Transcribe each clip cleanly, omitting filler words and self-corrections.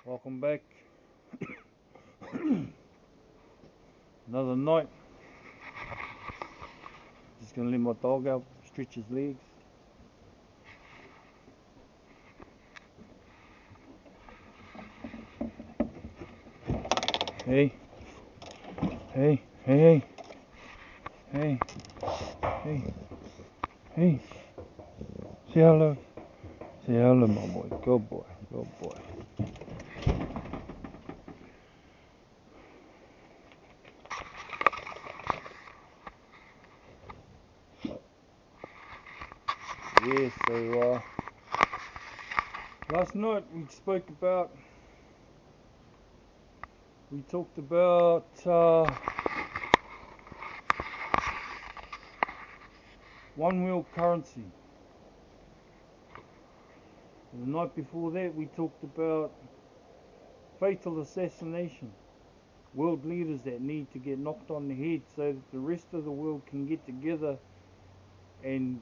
Welcome back. Another night. Just gonna let my dog out, stretch his legs. Hey, hey, hey, hey, hey, hey. Say hello. Say hello, my boy. Good boy, good boy. Yeah, so last night we talked about one world currency. The night before that we talked about fatal assassination. World leaders that need to get knocked on the head so that the rest of the world can get together and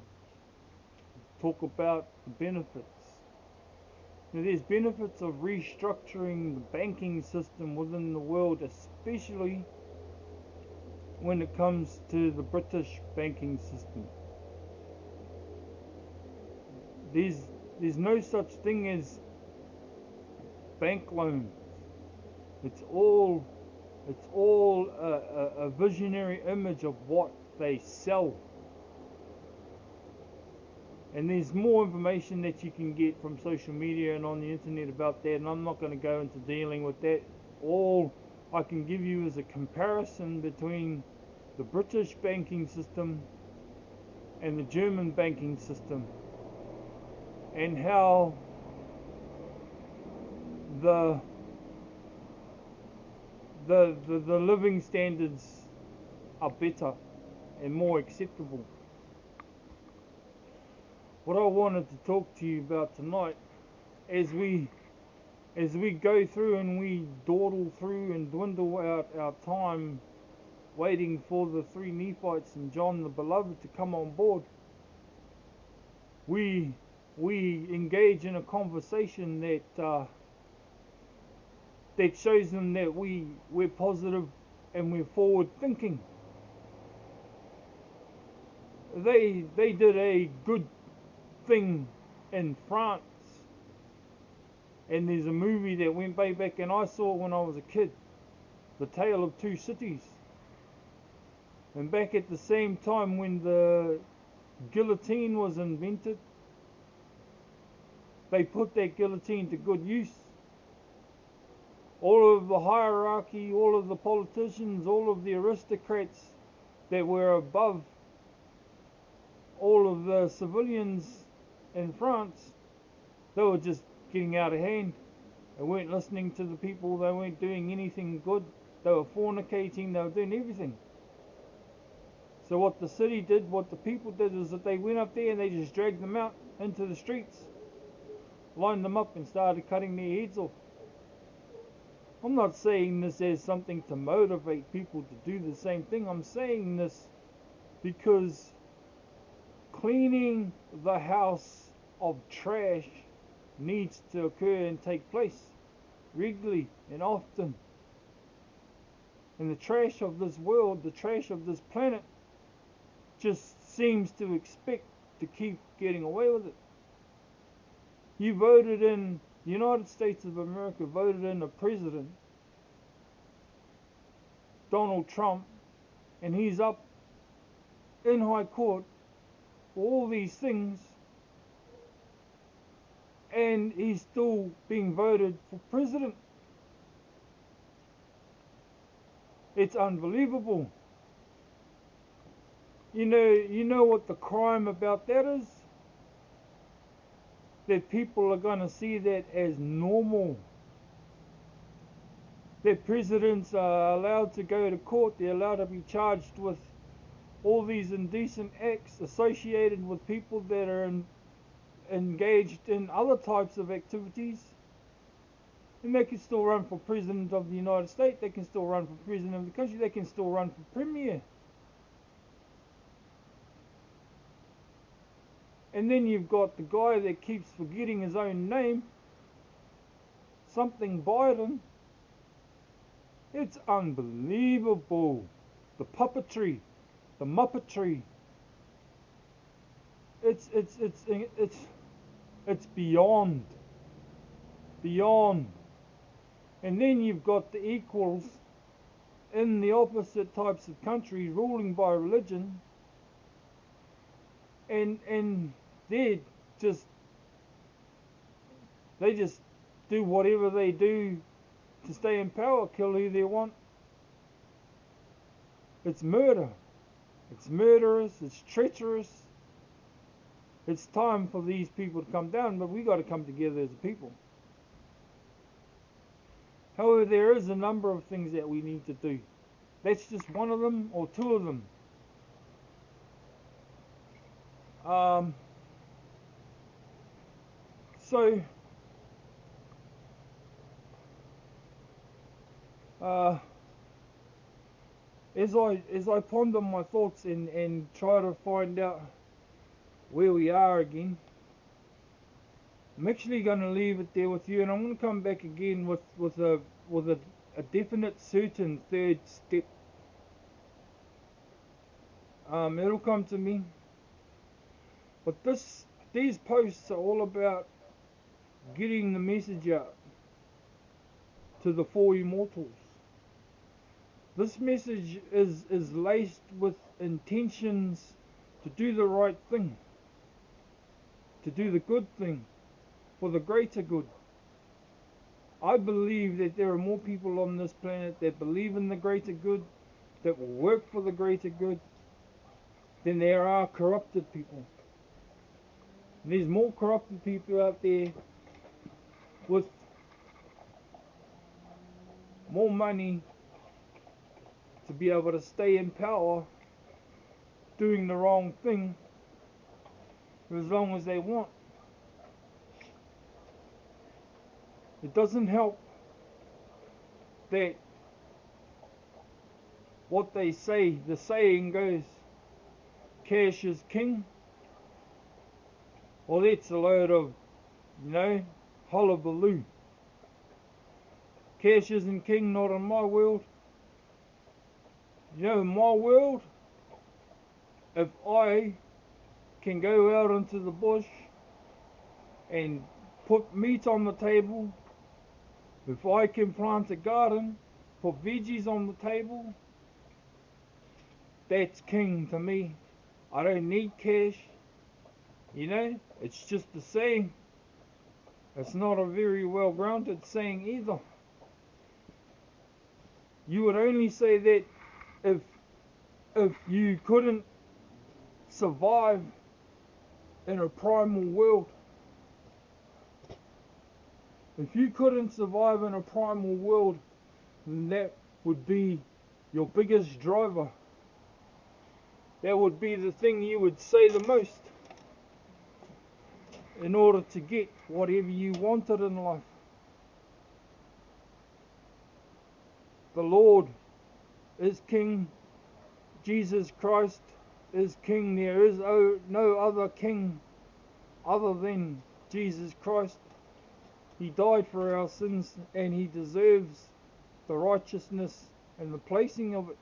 talk about the benefits. Now, there's benefits of restructuring the banking system within the world, especially when it comes to the British banking system. There's no such thing as bank loans. It's all a visionary image of what they sell. And there's more information that you can get from social media and on the internet about that, and I'm not going to go into dealing with that. All I can give you is a comparison between the British banking system and the German banking system, and how the living standards are better and more acceptable. What I wanted to talk to you about tonight, as we go through and we dawdle through and dwindle out our time waiting for the Three Nephites and John the Beloved to come on board, we engage in a conversation that shows them that we're positive and we're forward thinking. They did a good thing in France, and there's a movie that went way back and I saw when I was a kid, The Tale of Two Cities. And back at the same time when the guillotine was invented, they put that guillotine to good use. All of the hierarchy, all of the politicians, all of the aristocrats that were above all of the civilians in France, they were just getting out of hand. They weren't listening to the people, they weren't doing anything good, they were fornicating, they were doing everything. So what the city did, what the people did, is that they went up there and they just dragged them out into the streets, lined them up and started cutting their heads off. I'm not saying this as something to motivate people to do the same thing. I'm saying this because cleaning the house of trash needs to occur and take place regularly and often. And the trash of this world, the trash of this planet, just seems to expect to keep getting away with it. You voted in, the United States of America voted in a president, Donald Trump, and he's up in high court for all these things, and he's still being voted for president. It's unbelievable. You know what the crime about that is? That people are going to see that as normal. That presidents are allowed to go to court, they're allowed to be charged with all these indecent acts associated with people that are engaged in other types of activities. And they can still run for president of the United States, they can still run for president of the country, they can still run for premier. And then you've got the guy that keeps forgetting his own name, something Biden. It's unbelievable. The puppetry, the muppetry. It's beyond. And then you've got the equals in the opposite types of countries ruling by religion, and they just do whatever they do to stay in power, kill who they want. It's murder. It's murderous. It's treacherous. It's time for these people to come down, but we got to come together as a people. However, there is a number of things that we need to do. That's just one of them or two of them. So as I ponder my thoughts and try to find out where we are again, I'm actually going to leave it there with you, and I'm going to come back again with a definite, certain third step. It'll come to me. But these posts are all about getting the message out to the four immortals. This message is laced with intentions to do the right thing, to do the good thing, for the greater good. I believe that there are more people on this planet that believe in the greater good, that will work for the greater good, than there are corrupted people. There's more corrupted people out there with more money to be able to stay in power doing the wrong thing for as long as they want. It doesn't help that what they say, the saying goes, cash is king. Well, that's a load of, hullabaloo. Cash isn't king, not in my world. In my world, if I can go out into the bush and put meat on the table, if I can plant a garden, put veggies on the table, that's king to me. I don't need cash. It's just a saying. It's not a very well grounded saying either. You would only say that if you couldn't survive in a primal world. If you couldn't survive in a primal world, then that would be your biggest driver. That would be the thing you would say the most in order to get whatever you wanted in life. The Lord is King. Jesus Christ is King. There is no other King other than Jesus Christ. He died for our sins, and He deserves the righteousness and the placing of it